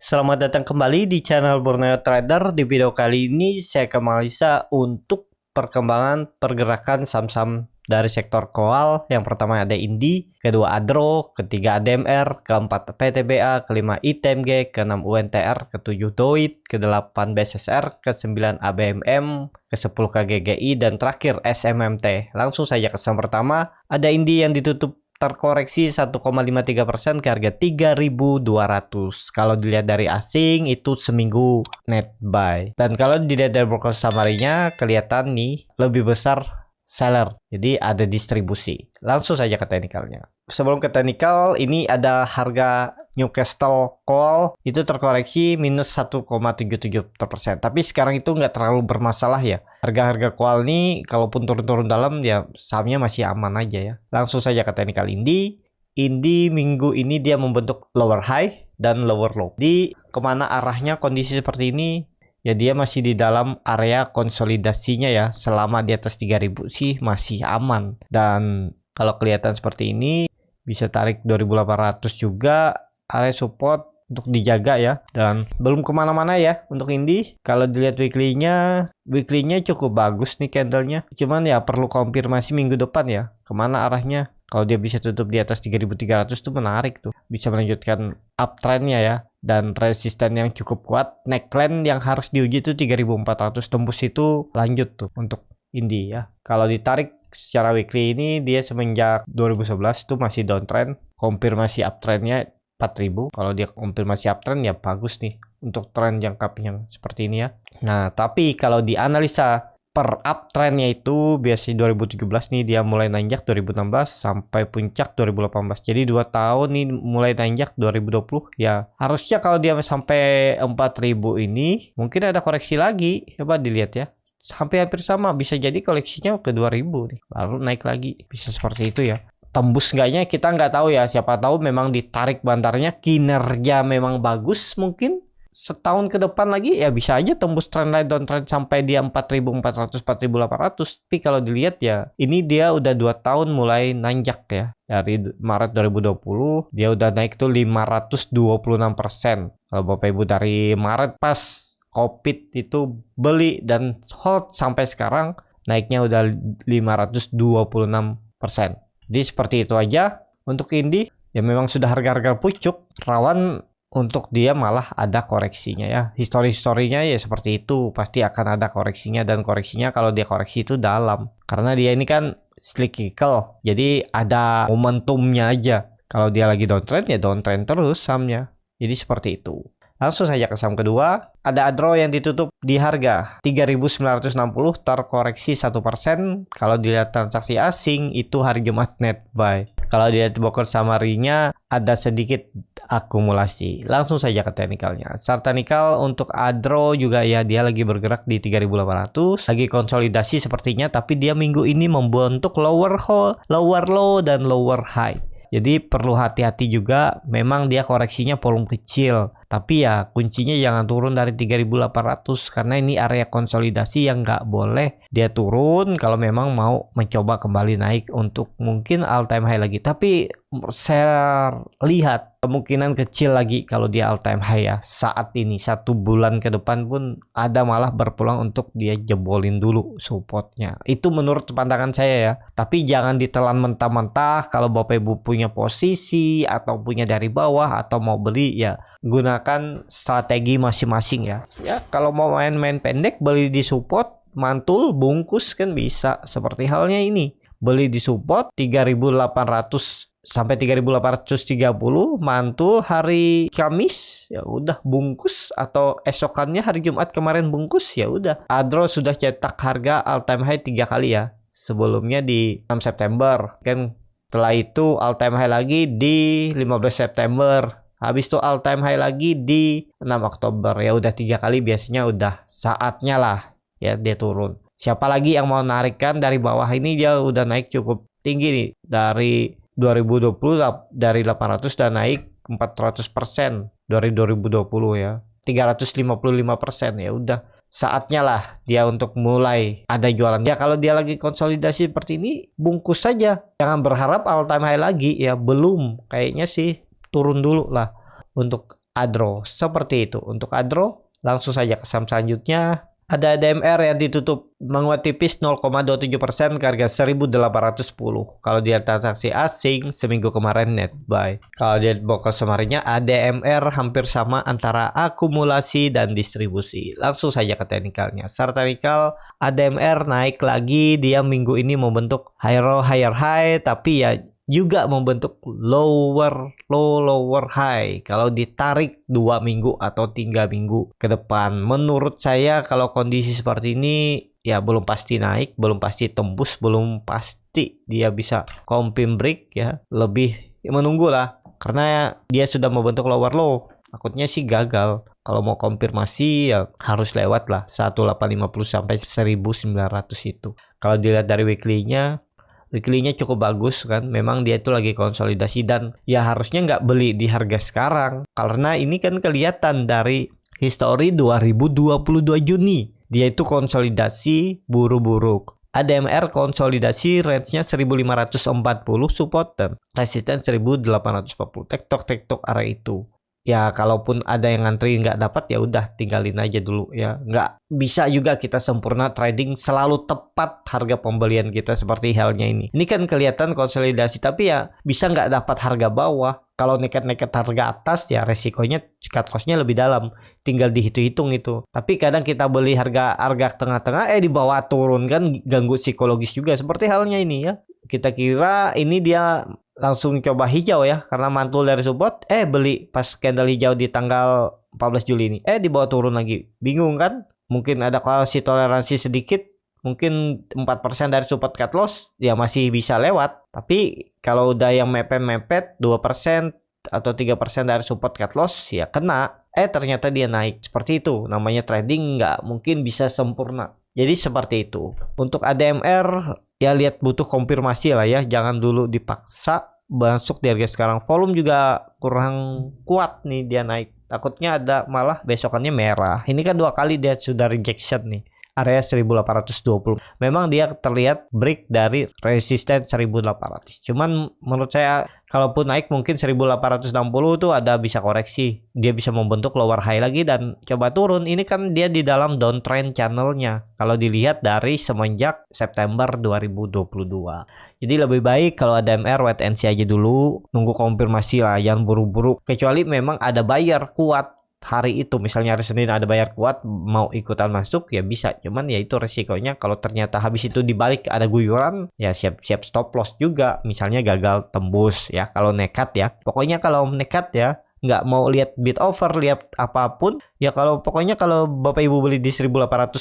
Selamat datang kembali di channel Borneo Trader. Di video kali ini saya akan menganalisa untuk perkembangan pergerakan saham-saham dari sektor koal. Yang pertama ada INDI, kedua ADRO, ketiga ADMR, keempat PTBA, kelima ITMG, keenam UNTR, ketujuh DOIT, kedelapan BSSR, kesembilan ABMM, ke-10 KGGI, dan terakhir SMMT. Langsung saja ke saham pertama, ada INDI yang ditutup terkoreksi 1,53% ke harga 3.200. Kalau dilihat dari asing itu seminggu net buy. Dan kalau dilihat dari broker summary-nya kelihatan nih lebih besar seller. Jadi ada distribusi. Langsung saja ke teknikalnya. Sebelum ke teknikal, ini ada harga Newcastle Coal itu terkoreksi minus 1,77%. Tapi sekarang itu nggak terlalu bermasalah ya. Harga-harga coal ini kalaupun turun-turun dalam ya sahamnya masih aman aja ya. Langsung saja ke teknikal INDI. INDI minggu ini dia membentuk lower high dan lower low. Di kemana arahnya kondisi seperti ini? Ya dia masih di dalam area konsolidasinya ya. Selama di atas 3000 sih masih aman. Dan kalau kelihatan seperti ini bisa tarik 2800 juga. Area support untuk dijaga ya, dan belum kemana-mana ya untuk INDI. Kalau dilihat weekly-nya cukup bagus nih candlenya, cuman ya perlu konfirmasi minggu depan ya kemana arahnya. Kalau dia bisa tutup di atas 3300 tuh menarik tuh, bisa melanjutkan uptrendnya ya, dan resisten yang cukup kuat. Neckline yang harus diuji tuh 3400, tembus itu lanjut tuh untuk INDI ya. Kalau ditarik secara weekly ini dia semenjak 2011 tuh masih downtrend, konfirmasi uptrendnya 4000. Kalau dia konfirmasi uptrend ya bagus nih untuk tren jangka panjang seperti ini ya. Nah, tapi kalau dianalisa per uptrendnya itu biasanya 2017 nih dia mulai nanjak 2016 sampai puncak 2018. Jadi 2 tahun nih mulai nanjak 2020 ya. Harusnya kalau dia sampai 4000 ini mungkin ada koreksi lagi. Coba dilihat ya. Hampir sama, bisa jadi koleksinya ke 2000 nih. Baru naik lagi. Bisa seperti itu ya. Tembus enggaknya kita nggak tahu ya, siapa tahu memang ditarik bantarnya kinerja memang bagus, mungkin setahun ke depan lagi ya bisa aja tembus trendline downtrend sampai dia 4400 4800. Tapi kalau dilihat ya ini dia udah 2 tahun mulai nanjak ya, dari Maret 2020 dia udah naik tuh 526%. Kalau Bapak Ibu dari Maret pas Covid itu beli dan hold sampai sekarang naiknya udah 526%. Jadi seperti itu aja untuk INDI. Ya memang sudah harga-harga pucuk, rawan untuk dia malah ada koreksinya ya. Historinya ya seperti itu, pasti akan ada koreksinya, dan koreksinya kalau dia koreksi itu dalam. Karena dia ini kan cyclical, jadi ada momentumnya aja. Kalau dia lagi downtrend ya downtrend terus sahamnya. Jadi seperti itu. Langsung saja ke saham kedua, ada ADRO yang ditutup di harga 3.960 terkoreksi 1%. Kalau dilihat transaksi asing itu hari Jumat net buy. Kalau dilihat broker summary-nya ada sedikit akumulasi. Langsung saja ke teknikalnya. Chart teknikal untuk ADRO juga ya dia lagi bergerak di 3.800, lagi konsolidasi sepertinya, tapi dia minggu ini membentuk lower low dan lower high. Jadi perlu hati-hati juga, memang dia koreksinya volume kecil. Tapi ya kuncinya jangan turun dari 3.800 karena ini area konsolidasi yang nggak boleh dia turun kalau memang mau mencoba kembali naik untuk mungkin all time high lagi. Tapi saya lihat kemungkinan kecil lagi kalau dia all time high ya saat ini. 1 bulan ke depan pun ada malah berpeluang untuk dia jebolin dulu supportnya. Itu menurut pandangan saya ya. Tapi jangan ditelan mentah-mentah. Kalau Bapak Ibu punya posisi atau punya dari bawah atau mau beli ya gunakan strategi masing-masing ya. Ya kalau mau main-main pendek beli di support, mantul bungkus kan bisa. Seperti halnya ini. Beli di support 3.800 sampai 3.830, mantul hari Kamis ya udah bungkus, atau esokannya hari Jumat kemarin bungkus ya udah. ADRO sudah cetak harga all time high 3 kali ya. Sebelumnya di 6 September kan, setelah itu all time high lagi di 15 September. Habis itu all time high lagi di 6 Oktober. Ya udah 3 kali, biasanya udah saatnya lah ya dia turun. Siapa lagi yang mau narikkan dari bawah ini, dia udah naik cukup tinggi nih. Dari 2020 dari 800 dan naik 400% dari 2020 ya. 355% ya udah saatnya lah dia untuk mulai ada jualan. Ya kalau dia lagi konsolidasi seperti ini bungkus saja. Jangan berharap all time high lagi ya, belum. Kayaknya sih turun dulu lah untuk Adro. Seperti itu. Untuk Adro, langsung saja ke saham selanjutnya. Ada ADMR yang ditutup menguat tipis 0,27% ke harga 1.810. Kalau dia transaksi asing seminggu kemarin net buy. Kalau dia broker summary-nya ADMR hampir sama antara akumulasi dan distribusi. Langsung saja ke teknikalnya. Secara teknikal ADMR naik lagi, dia minggu ini membentuk higher high, tapi ya juga membentuk lower high kalau ditarik 2 minggu atau 3 minggu ke depan. Menurut saya kalau kondisi seperti ini ya belum pasti naik, belum pasti tembus, belum pasti dia bisa confirm break ya. Lebih menunggu lah karena dia sudah membentuk lower low. Takutnya sih gagal. Kalau mau konfirmasi ya harus lewat lah 1850 sampai 1900 itu. Kalau dilihat dari weekly-nya cukup bagus kan, memang dia itu lagi konsolidasi dan ya harusnya nggak beli di harga sekarang karena ini kan kelihatan dari histori 2022 Juni dia itu konsolidasi buruk-buruk. ADMR konsolidasi range-nya 1540 support dan resisten 1840 tektok area itu. Ya kalaupun ada yang ngantri nggak dapat ya udah tinggalin aja dulu ya. Nggak bisa juga kita sempurna trading selalu tepat harga pembelian kita seperti halnya ini. Ini kan kelihatan konsolidasi tapi ya bisa nggak dapat harga bawah. Kalau nekat-nekat harga atas ya resikonya cut loss-nya lebih dalam. Tinggal dihitung-hitung itu. Tapi kadang kita beli harga tengah-tengah di bawah turun kan ganggu psikologis juga seperti halnya ini ya. Kita kira ini dia langsung coba hijau ya karena mantul dari support beli pas candle hijau di tanggal 14 Juli ini di bawah turun lagi, bingung kan, mungkin ada kalkulasi toleransi sedikit, mungkin 4% dari support cut loss ya masih bisa lewat, tapi kalau udah yang mepet 2% atau 3% dari support cut loss ya kena, ternyata dia naik. Seperti itu namanya trading, nggak mungkin bisa sempurna. Jadi seperti itu. Untuk ADMR ya lihat butuh konfirmasi lah ya, jangan dulu dipaksa masuk di harga sekarang. Volume juga kurang kuat nih dia naik. Takutnya ada malah besokannya merah. Ini kan 2 kali dia sudah rejection nih. Area 1820. Memang dia terlihat break dari resisten 1800. Cuman menurut saya kalaupun naik mungkin 1860 tuh ada bisa koreksi. Dia bisa membentuk lower high lagi dan coba turun. Ini kan dia di dalam downtrend channelnya. Kalau dilihat dari semenjak September 2022. Jadi lebih baik kalau ada MR wait and see aja dulu. Nunggu konfirmasi lah, jangan buru-buru. Kecuali memang ada buyer kuat hari itu, misalnya hari Senin ada bayar kuat mau ikutan masuk ya bisa, cuman ya itu resikonya kalau ternyata habis itu dibalik ada guyuran ya siap-siap stop loss juga, misalnya gagal tembus ya. Kalau nekat ya pokoknya, kalau nekat ya nggak mau lihat bid over, lihat apapun ya, kalau pokoknya kalau Bapak Ibu beli di 1810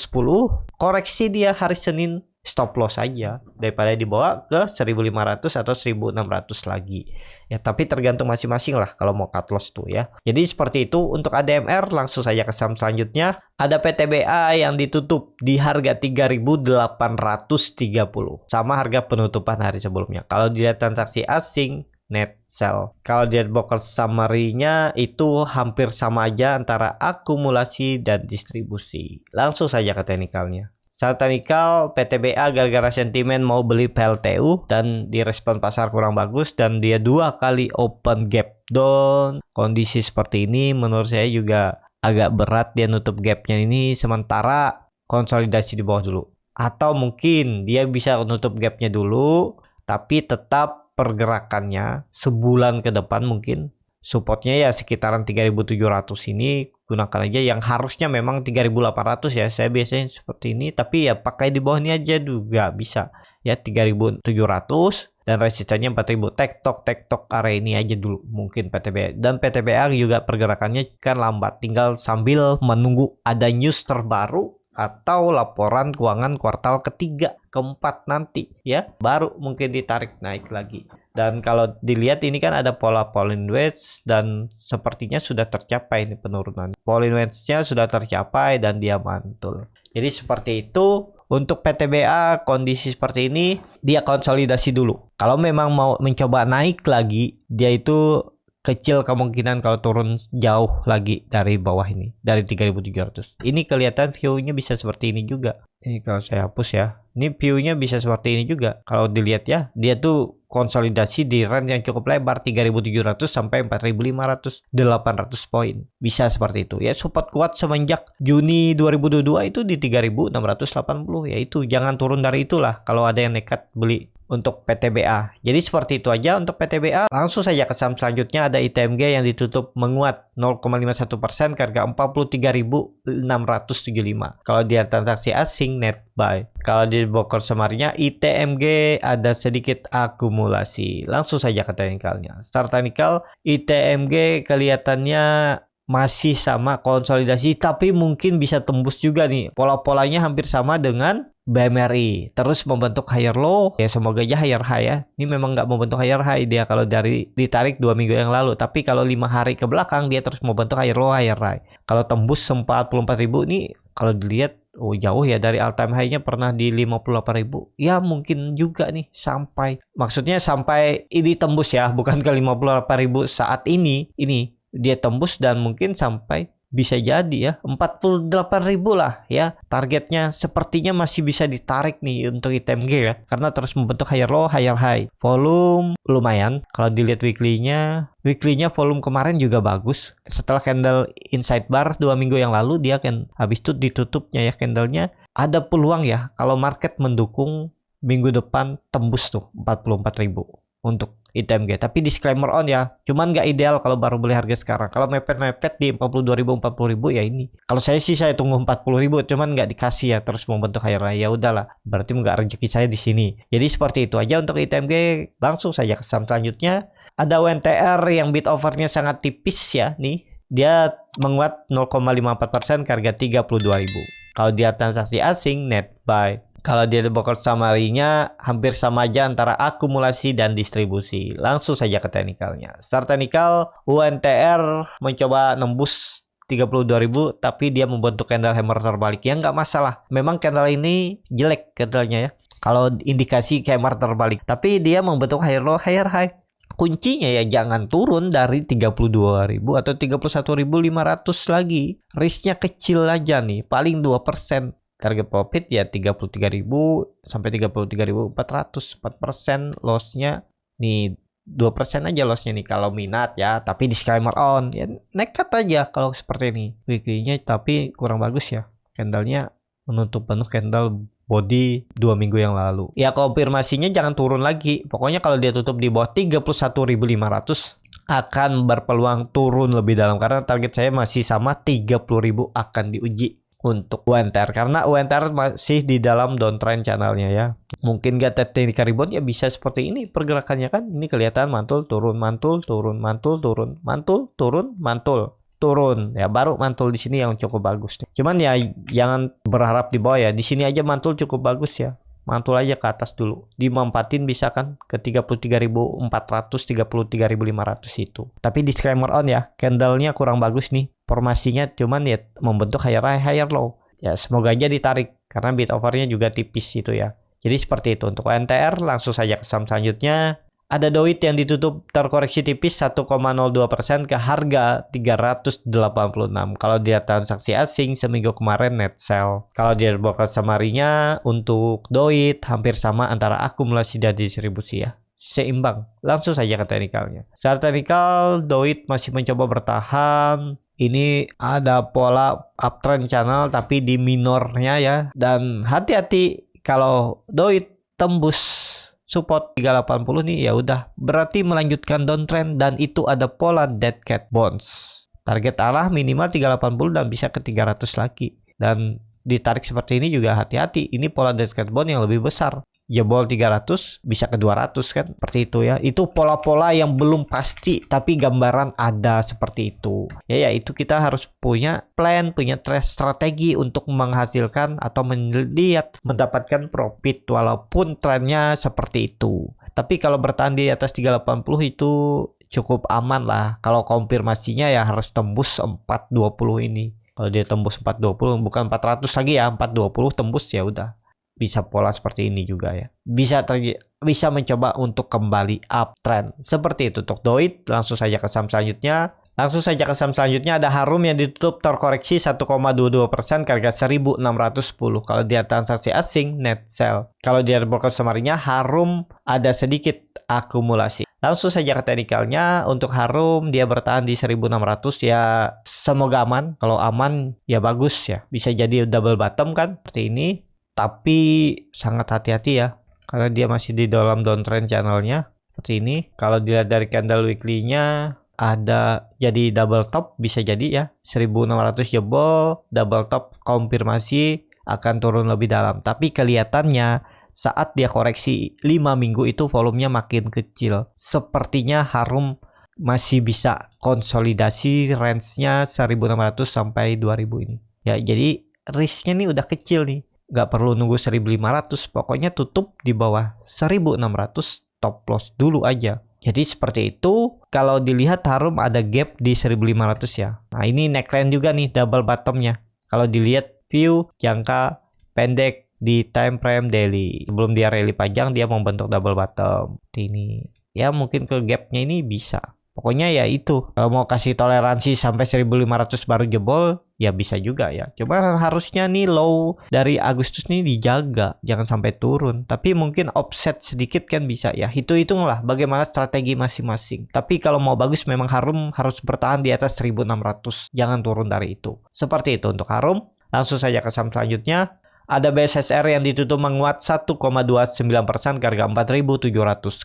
koreksi dia hari Senin stop loss aja daripada dibawa ke 1500 atau 1600 lagi ya. Tapi tergantung masing-masing lah kalau mau cut loss tuh ya. Jadi seperti itu untuk ADMR. Langsung saja ke saham selanjutnya. Ada PTBA yang ditutup di harga 3.830 sama harga penutupan hari sebelumnya. Kalau dilihat transaksi asing net sell. Kalau dilihat broker summary-nya itu hampir sama aja antara akumulasi dan distribusi. Langsung saja ke teknikalnya. Secara teknikal PTBA gara-gara sentimen mau beli PLTU dan direspon pasar kurang bagus dan dia 2 kali open gap down. Kondisi seperti ini menurut saya juga agak berat dia nutup gapnya ini, sementara konsolidasi di bawah dulu. Atau mungkin dia bisa nutup gapnya dulu tapi tetap pergerakannya sebulan ke depan mungkin supportnya ya sekitaran 3.700 ini gunakan aja, yang harusnya memang 3.800 ya. Saya biasanya seperti ini, tapi ya pakai di bawah ini aja juga bisa ya, 3.700 dan resistennya 4.000. Tektok area ini aja dulu mungkin PTBA. Dan PTBA juga pergerakannya kan lambat, tinggal sambil menunggu ada news terbaru atau laporan keuangan kuartal ketiga keempat nanti ya, baru mungkin ditarik naik lagi. Dan kalau dilihat ini kan ada pola Bollinger Wedge dan sepertinya sudah tercapai ini penurunan. Bollinger Wedge-nya sudah tercapai dan dia mantul. Jadi seperti itu. Untuk PTBA kondisi seperti ini dia konsolidasi dulu. Kalau memang mau mencoba naik lagi, dia itu kecil kemungkinan kalau turun jauh lagi dari bawah ini, dari 3.700. Ini kelihatan view-nya bisa seperti ini juga. Ini kalau saya hapus ya. Ini view-nya bisa seperti ini juga. Kalau dilihat ya, dia tuh konsolidasi di range yang cukup lebar 3.700 sampai 4.500, 800 poin. Bisa seperti itu. Ya support kuat semenjak Juni 2022 itu di 3.680. Ya itu jangan turun dari itulah kalau ada yang nekat beli untuk PTBA. Jadi seperti itu aja untuk PTBA. Langsung saja ke saham selanjutnya, ada ITMG yang ditutup menguat 0,51% ke harga 43.675. Kalau dia transaksi asing net buy. Kalau di broker semarinya ITMG ada sedikit akumulasi. Langsung saja ke teknikalnya. Start teknikal ITMG kelihatannya masih sama konsolidasi, tapi mungkin bisa tembus juga nih. Pola-polanya hampir sama dengan BMRI, terus membentuk higher low, ya semoga aja higher high ya. Ini memang nggak membentuk higher high dia kalau dari ditarik 2 minggu yang lalu, tapi kalau 5 hari ke belakang dia terus membentuk higher low higher high. Kalau tembus 44.000 nih, kalau dilihat jauh ya dari all time high-nya pernah di 58.000. Ya mungkin juga nih maksudnya sampai ini tembus ya, bukan ke 58.000 saat ini dia tembus dan mungkin sampai bisa jadi ya 48.000 lah ya targetnya. Sepertinya masih bisa ditarik nih untuk ITMG ya, karena terus membentuk higher low higher high. Volume lumayan kalau dilihat weekly-nya volume kemarin juga bagus. Setelah candle inside bar 2 minggu yang lalu dia kan habis itu ditutupnya ya candlenya. Ada peluang ya kalau market mendukung minggu depan tembus tuh 44.000 untuk ITMG. Tapi disclaimer on ya, cuman nggak ideal kalau baru beli harga sekarang. Kalau mepet di 42.000 40.000 ya ini. Kalau saya sih saya tunggu 40.000, cuman nggak dikasih ya terus membentuk higher high. Ya udahlah, berarti nggak rezeki saya di sini. Jadi seperti itu aja untuk ITMG. Langsung saja ke saham selanjutnya. Ada UNTR yang bid offernya sangat tipis ya nih. Dia menguat 0,54% ke harga 32.000. Kalau dia transaksi asing net buy. Kalau dia broker summary-nya hampir sama aja antara akumulasi dan distribusi. Langsung saja ke teknikalnya. Start teknikal, UNTR mencoba nembus 32.000 tapi dia membentuk candle hammer terbalik. Ya nggak masalah. Memang candle ini jelek candlenya ya. Kalau indikasi hammer terbalik. Tapi dia membentuk higher low higher high. Kuncinya ya jangan turun dari 32.000 atau 31.500 lagi. Risknya kecil aja nih, paling 2%. Target profit ya 33.000 sampai 33.400, 4% lossnya nih 2% aja lossnya nih kalau minat ya, tapi disclaimer on ya, nekat aja kalau seperti ini weekly-nya, tapi kurang bagus ya candlenya menutup penuh candle body 2 minggu yang lalu ya. Konfirmasinya jangan turun lagi, pokoknya kalau dia tutup di bawah 31.500 akan berpeluang turun lebih dalam, karena target saya masih sama 30.000 akan diuji untuk UNTR, karena UNTR masih di dalam downtrend channelnya ya. Mungkin gak technical rebound ya bisa seperti ini pergerakannya kan. Ini kelihatan mantul turun, mantul turun, mantul turun, mantul turun, mantul turun ya, baru mantul di sini yang cukup bagus nih. Cuman ya jangan berharap di bawah ya. Di sini aja mantul cukup bagus ya. Mantul aja ke atas dulu. Dimampatin bisa kan ke 33.400, 33.500 itu. Tapi disclaimer on ya, candlenya kurang bagus nih. Formasinya cuman ya membentuk higher high higher low. Ya semoga aja ditarik karena bid offernya juga tipis itu ya. Jadi seperti itu untuk NTR. Langsung saja ke saham selanjutnya. Ada Doit yang ditutup terkoreksi tipis 1,02% ke harga 386. Kalau dia transaksi asing seminggu kemarin net sell. Kalau dia broker summary-nya untuk Doit hampir sama antara akumulasi dan distribusi ya. Seimbang. Langsung saja ke teknikalnya. Secara teknikal Doit masih mencoba bertahan. Ini ada pola uptrend channel tapi di minornya ya. Dan hati-hati kalau Doit tembus support 380 nih ya udah berarti melanjutkan downtrend, dan itu ada pola dead cat bounce. Target arah minimal 380 dan bisa ke 300 lagi. Dan ditarik seperti ini juga hati-hati. Ini pola dead cat bounce yang lebih besar. Jebol 300 bisa ke 200 kan, seperti itu ya. Itu pola-pola yang belum pasti tapi gambaran ada seperti itu. Ya itu kita harus punya plan, punya strategi untuk menghasilkan atau mendapatkan profit walaupun trennya seperti itu. Tapi kalau bertahan di atas 380 itu cukup aman lah. Kalau konfirmasinya ya harus tembus 420 ini. Kalau dia tembus 420 bukan 400 lagi ya, 420 tembus ya udah. Bisa pola seperti ini juga ya. Bisa mencoba untuk kembali uptrend. Seperti itu untuk Doit. Langsung saja ke saham selanjutnya. Langsung saja ke saham selanjutnya, ada Harum yang ditutup terkoreksi 1,22% ke harga 1.610. Kalau dia transaksi asing, net sell. Kalau dia broker summary-nya, Harum ada sedikit akumulasi. Langsung saja ke teknikalnya, untuk Harum dia bertahan di 1.600 ya, semoga aman. Kalau aman ya bagus ya, bisa jadi double bottom kan seperti ini. Tapi sangat hati-hati ya, karena dia masih di dalam downtrend channelnya seperti ini. Kalau dilihat dari candle weekly-nya, ada jadi double top, bisa jadi ya 1.600 jebol, double top konfirmasi akan turun lebih dalam. Tapi kelihatannya saat dia koreksi 5 minggu itu volumenya makin kecil. Sepertinya Harum masih bisa konsolidasi range-nya 1.600 sampai 2.000 ini. Ya, jadi risk-nya nih udah kecil nih. Nggak perlu nunggu 1.500, pokoknya tutup di bawah 1.600, stop loss dulu aja. Jadi seperti itu. Kalau dilihat Harum ada gap di 1.500 ya. Nah ini neckline juga nih, double bottomnya. Kalau dilihat view jangka pendek di time frame daily, sebelum dia rally panjang dia membentuk double bottom ini. Ya mungkin ke gapnya ini bisa. Pokoknya ya itu, kalau mau kasih toleransi sampai 1.500 baru jebol, ya bisa juga ya. Cuma harusnya nih low dari Agustus nih dijaga, jangan sampai turun. Tapi mungkin offset sedikit kan bisa ya. Hitunglah bagaimana strategi masing-masing. Tapi kalau mau bagus memang Harum harus bertahan di atas 1.600, jangan turun dari itu. Seperti itu untuk Harum. Langsung saja ke saham selanjutnya. Ada BSSR yang ditutup menguat 1,29% ke harga 4.700.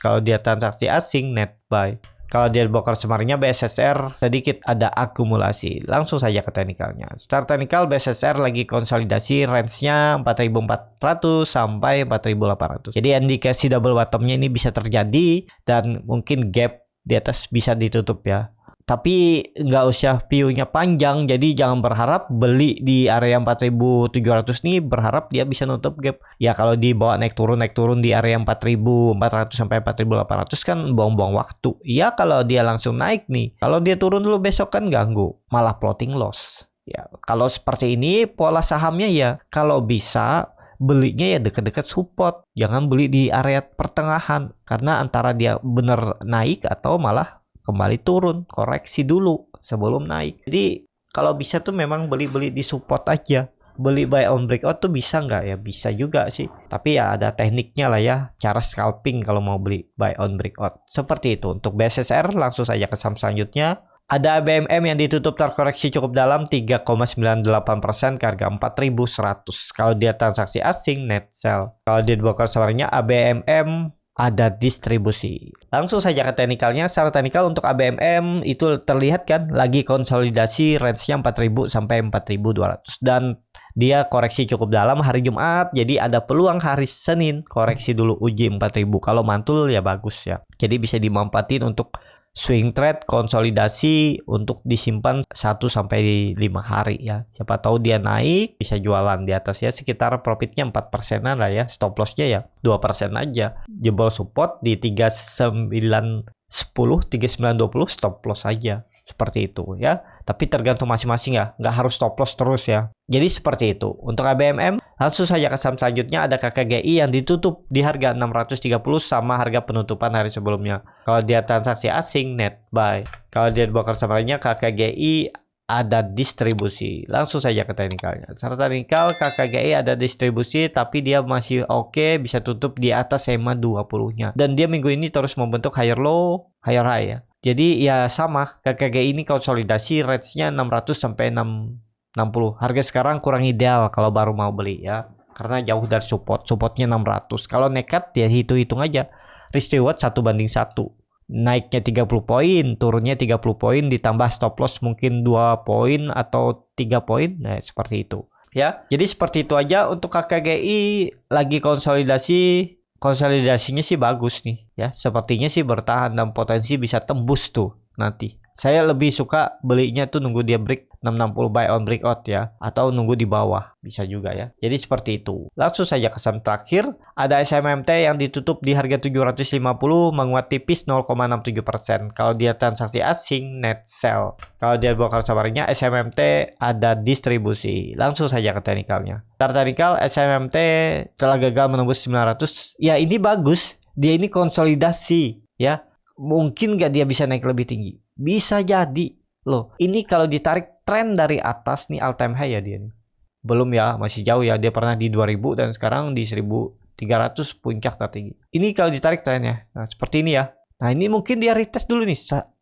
Kalau dia transaksi asing, net buy. Kalau dia broker summary-nya BSSR sedikit ada akumulasi. Langsung saja ke teknikalnya. Secara teknikal BSSR lagi konsolidasi range-nya 4.400 sampai 4.800. Jadi indikasi double bottom-nya ini bisa terjadi dan mungkin gap di atas bisa ditutup ya. Tapi nggak usah view-nya panjang, jadi jangan berharap beli di area 4.700 nih berharap dia bisa nutup gap. Ya kalau dibawa naik turun di area 4.400 sampai 4.800 kan buang-buang waktu. Ya kalau dia langsung naik nih, kalau dia turun dulu besok kan ganggu, malah plotting loss. Ya kalau seperti ini pola sahamnya ya kalau bisa belinya ya dekat-dekat support, jangan beli di area pertengahan karena antara dia bener naik atau malah kembali turun, koreksi dulu sebelum naik. Jadi kalau bisa tuh memang beli-beli di support aja. Beli buy on breakout tuh bisa nggak ya? Bisa juga sih. Tapi ya ada tekniknya lah ya, cara scalping kalau mau beli buy on breakout. Seperti itu. Untuk BSSR langsung saja ke saham selanjutnya. Ada ABMM yang ditutup terkoreksi cukup dalam 3,98% ke harga 4.100. Kalau dia transaksi asing, net sell. Kalau dia broker summary-nya ABMM ada distribusi. Langsung saja ke teknikalnya. Secara teknikal untuk ABMM itu terlihat kan lagi konsolidasi range-nya 4.000 sampai 4.200 dan dia koreksi cukup dalam hari Jumat. Jadi ada peluang hari Senin koreksi dulu uji 4.000. Kalau mantul ya bagus ya. Jadi bisa dimanfaatin untuk swing trade, konsolidasi untuk disimpan 1 sampai 5 hari ya. Siapa tahu dia naik bisa jualan di atas ya, sekitar profitnya 4%-an lah ya. Stop loss-nya ya 2% aja. Jebol support di 3910, 3920 stop loss aja. Seperti itu ya. Tapi tergantung masing-masing ya. Nggak harus stop loss terus ya. Jadi seperti itu. Untuk ABMM, langsung saja ke saham selanjutnya ada KKGI yang ditutup di harga 630 sama harga penutupan hari sebelumnya. Kalau dia transaksi asing, net buy. Kalau dia broker summary-nya KKGI ada distribusi. Langsung saja ke teknikalnya. Secara teknikal KKGI ada distribusi tapi dia masih oke, bisa tutup di atas EMA 20-nya. Dan dia minggu ini terus membentuk higher low, higher high ya. Jadi ya sama, KKGI ini konsolidasi range-nya 600 sampai 660. Harga sekarang kurang ideal kalau baru mau beli ya. Karena jauh dari support, supportnya 600. Kalau nekat ya hitung-hitung aja. Risk reward 1:1. Naiknya 30 poin, turunnya 30 poin, ditambah stop loss mungkin 2 poin atau 3 poin. Nah, seperti itu. Ya, jadi seperti itu aja untuk KKGI lagi konsolidasi. Konsolidasinya sih bagus nih ya. Sepertinya sih bertahan dan potensi bisa tembus tuh nanti. Saya lebih suka belinya tuh nunggu dia break 660 buy on breakout ya, atau nunggu di bawah bisa juga ya. Jadi seperti itu. Langsung saja ke saham terakhir, ada SMMT yang ditutup di harga 750 menguat tipis 0,67%. Kalau dia transaksi asing, net sell. Kalau dia broker summary-nya SMMT ada distribusi. Langsung saja ke teknikalnya. Secara teknikal SMMT telah gagal menembus 900. Ya ini bagus. Dia ini konsolidasi ya. Mungkin nggak dia bisa naik lebih tinggi? Bisa jadi. Loh, ini kalau ditarik tren dari atas nih all time high ya dia nih. Belum ya, masih jauh ya. Dia pernah di 2000 dan sekarang di 1300 puncak tertinggi. Ini kalau ditarik trennya. Nah, seperti ini ya. Nah, ini mungkin dia retest dulu nih.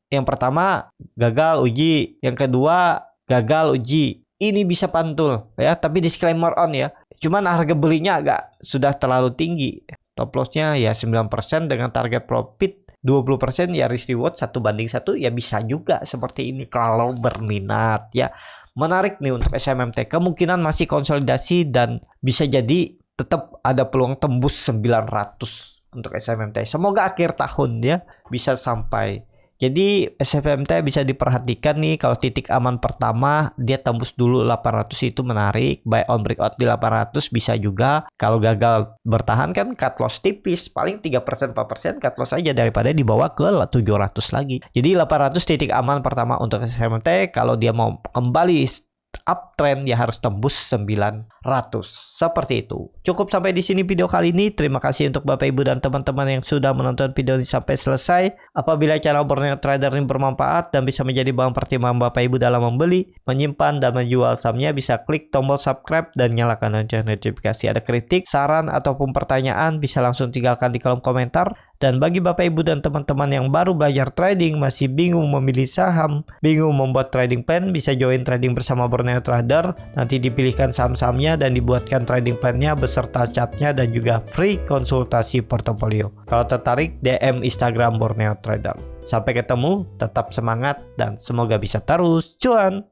Yang pertama gagal uji, yang kedua gagal uji. Ini bisa pantul ya, tapi disclaimer on ya. Cuman harga belinya agak sudah terlalu tinggi. Top lossnya ya 9% dengan target profit 20% ya, risk reward 1:1 ya, bisa juga seperti ini kalau berminat ya. Menarik nih untuk SMMT, kemungkinan masih konsolidasi dan bisa jadi tetap ada peluang tembus 900 untuk SMMT. Semoga akhir tahun ya bisa sampai. Jadi SMMT bisa diperhatikan nih, kalau titik aman pertama dia tembus dulu 800 itu menarik, buy on breakout di 800 bisa juga. Kalau gagal bertahan kan cut loss tipis, paling 3% 4% cut loss aja daripada dibawa ke 700 lagi. Jadi 800 titik aman pertama untuk SMMT. Kalau dia mau kembali uptrend ya harus tembus 900. Seperti itu. Cukup sampai di sini video kali ini. Terima kasih untuk Bapak Ibu dan teman-teman yang sudah menonton video ini sampai selesai. Apabila channel Borneo Trader ini bermanfaat dan bisa menjadi bahan pertimbangan Bapak Ibu dalam membeli, menyimpan dan menjual sahamnya, bisa klik tombol subscribe dan nyalakan lonceng notifikasi. Ada kritik, saran ataupun pertanyaan bisa langsung tinggalkan di kolom komentar. Dan bagi Bapak Ibu dan teman-teman yang baru belajar trading, masih bingung memilih saham, bingung membuat trading plan, bisa join trading bersama Borneo Trader. Nanti dipilihkan saham-sahamnya dan dibuatkan trading plan-nya beserta chartnya dan juga free konsultasi portofolio. Kalau tertarik, DM Instagram Borneo Trader. Sampai ketemu, tetap semangat dan semoga bisa terus cuan.